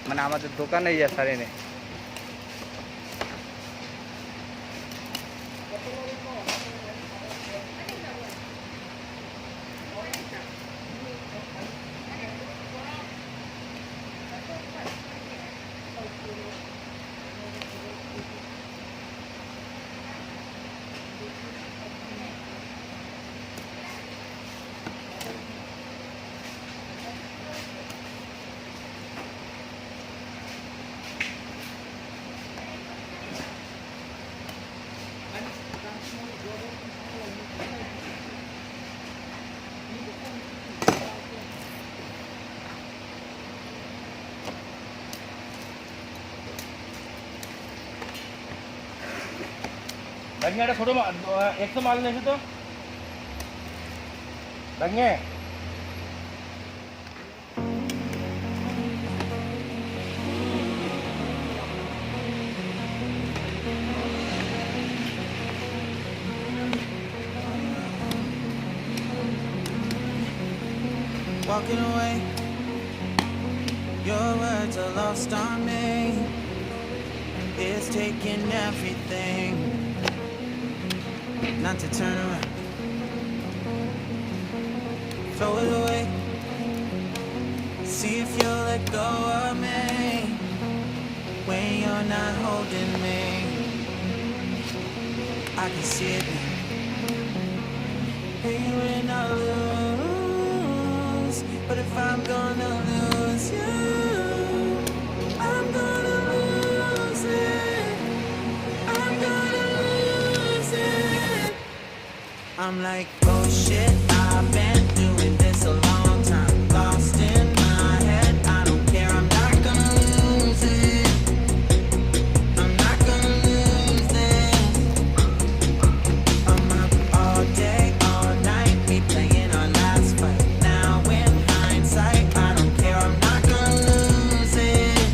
মানে আমাদের দোকানে ইয়া সারি নেই। একটা ছোট 100 মাল নিয়েছো তো দাঁড়িয়ে Walking away, your words are lost on me. It's taking everything not to turn around. Throw it away. See if you'll let go of me when you're not holding me. I can see it now. Hey, when I lose, but if I'm gonna lose you, I'm gonna lose it. I'm gonna lose it. I'm like, oh shit, I've been doing this a long time. Lost in my head, I don't care, I'm not gonna lose it. I'm not gonna lose it. I'm up all day, all night, replaying our last fight. Now in hindsight, I don't care, I'm not gonna lose it.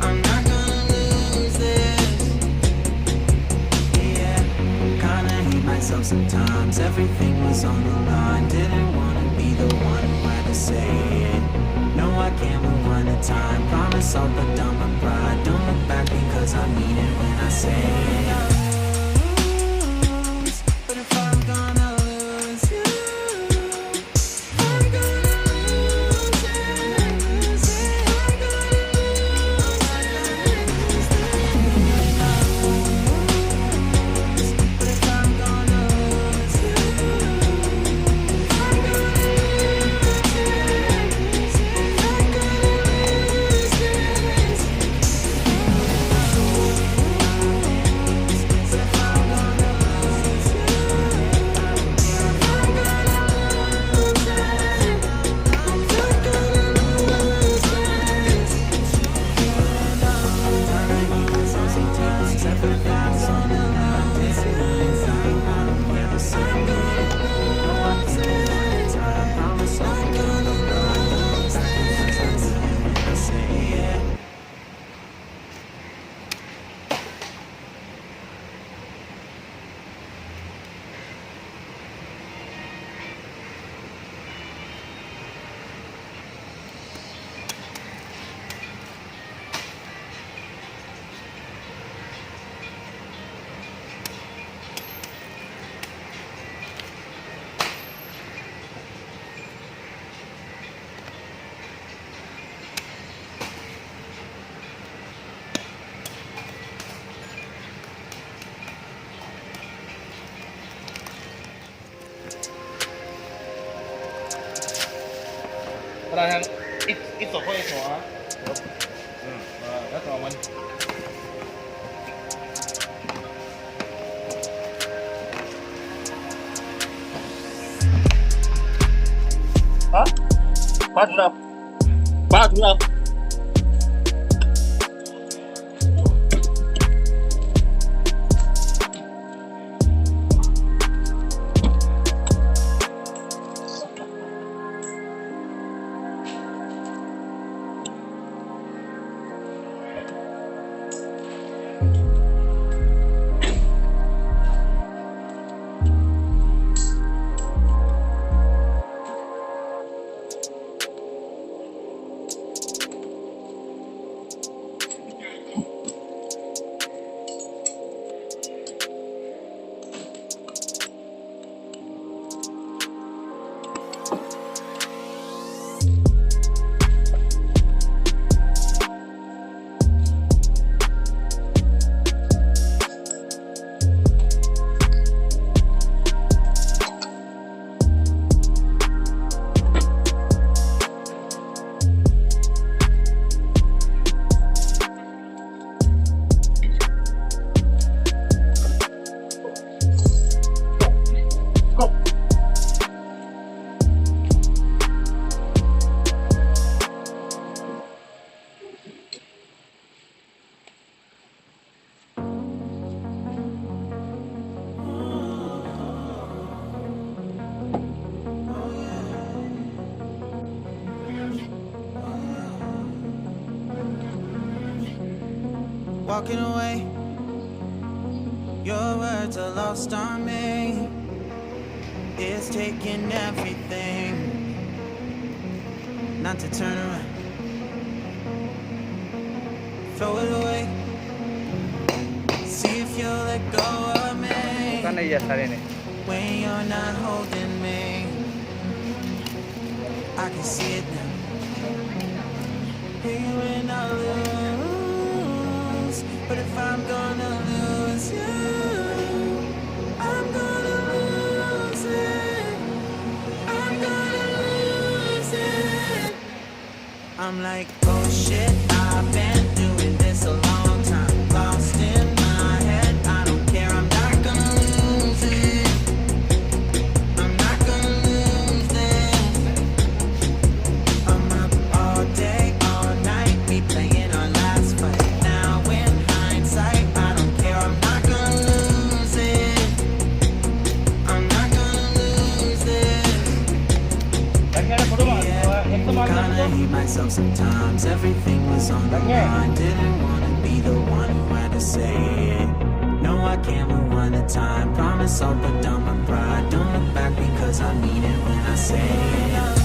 I'm not gonna lose this. Yeah, kinda hate myself sometimes. Everything was on the line. Didn't wanna be the one who had to say it. No, I can't move on to time. Promise I'll put down my pride. Don't look back because I mean it when I say it. But if I'm gonna lose you, I'm gonna lose it. I'm gonna lose it. But if I'm gonna lose you, I'm gonna lose it. I'm ra hàng ít sổ có ít sổ á rất là mình hả ba chúng đâu ba chúng đâu walking away. Your words are lost on me. It's taking everything not to turn around. Throw it away. See if you'll let go of me Bukan iya sari ini. when you're not holding me. I can see it now. Hey, when I lose, but if I'm gonna lose you, I'm gonna lose it. I'm gonna lose it. I'm like, oh shit, I've been doing this a long time. Lost in my head, I don't care, I'm not gonna lose it. I'm not gonna lose it. I'm up all day, all night, replaying our last fight. Now in hindsight, I don't care, I'm not gonna lose it. I'm not gonna lose it. Kinda hate myself sometimes. Everything was on the line. Didn't wanna be the one who had to say it. No, I can't rewind the time. Promise I'll put down my pride. Don't look back because I mean it when I say it.